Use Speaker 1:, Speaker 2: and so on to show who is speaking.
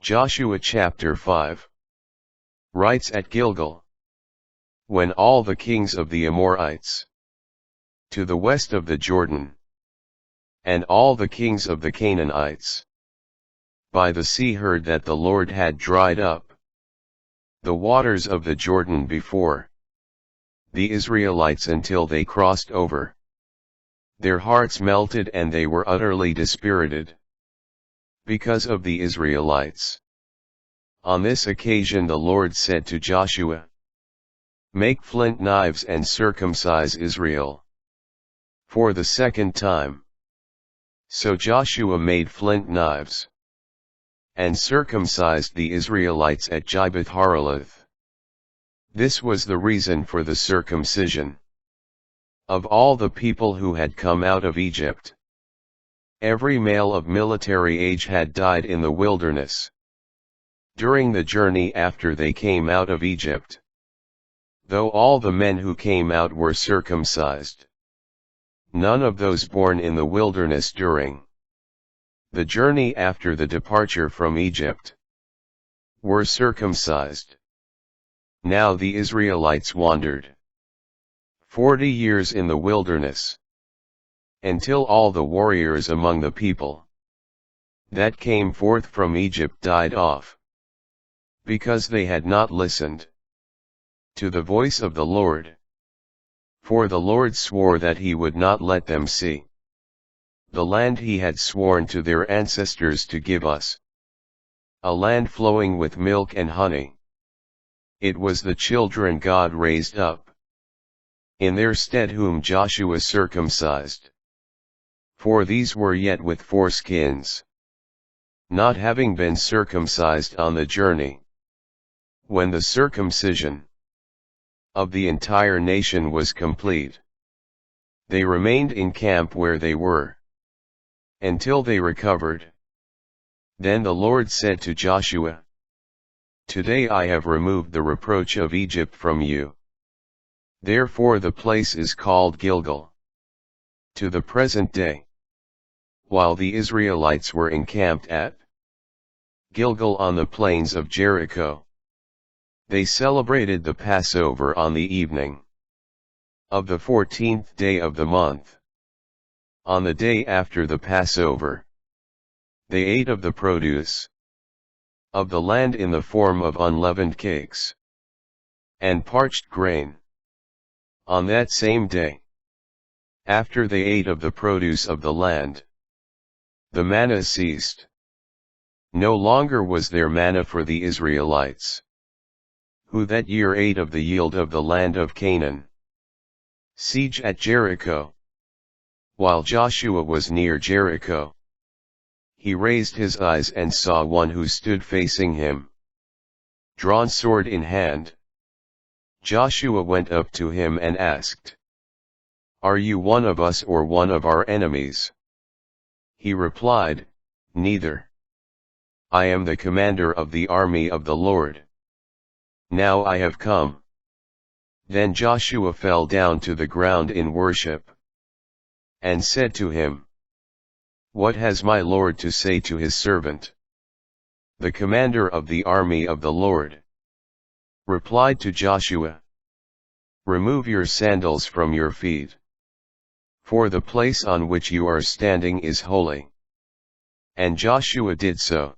Speaker 1: Joshua chapter 5 writes at Gilgal, when all the kings of the Amorites, to the west of the Jordan, and all the kings of the Canaanites, by the sea heard that the Lord had dried up the waters of the Jordan before the Israelites until they crossed over, their hearts melted and they were utterly dispirited because of the Israelites. On this occasion the Lord said to Joshua, make flint knives and circumcise Israel for the second time. So Joshua made flint knives and circumcised the Israelites at Gibeath Haraloth. This was the reason for the circumcision of all the people who had come out of Egypt. Every male of military age had died in the wilderness during the journey after they came out of Egypt, though all the men who came out were circumcised. None of those born in the wilderness during the journey after the departure from Egypt were circumcised. Now the Israelites wandered 40 years in the wilderness, until all the warriors among the people that came forth from Egypt died off, because they had not listened to the voice of the Lord. For the Lord swore that he would not let them see the land he had sworn to their ancestors to give us, a land flowing with milk and honey. It was the children God raised up in their stead whom Joshua circumcised. For these were yet with foreskins, not having been circumcised on the journey. When the circumcision of the entire nation was complete, they remained in camp where they were, until they recovered. Then the Lord said to Joshua, today I have removed the reproach of Egypt from you. Therefore the place is called Gilgal to the present day. While the Israelites were encamped at Gilgal on the plains of Jericho, they celebrated the Passover on the evening of the 14th day of the month. On the day after the Passover, they ate of the produce of the land in the form of unleavened cakes and parched grain. On that same day, after they ate of the produce of the land, the manna ceased. No longer was there manna for the Israelites, who that year ate of the yield of the land of Canaan. Siege at Jericho. While Joshua was near Jericho, he raised his eyes and saw one who stood facing him, drawn sword in hand. Joshua went up to him and asked, are you one of us or one of our enemies? He replied, neither. I am the commander of the army of the Lord. Now I have come. Then Joshua fell down to the ground in worship, and said to him, what has my Lord to say to his servant? The commander of the army of the Lord replied to Joshua, remove your sandals from your feet, for the place on which you are standing is holy. And Joshua did so.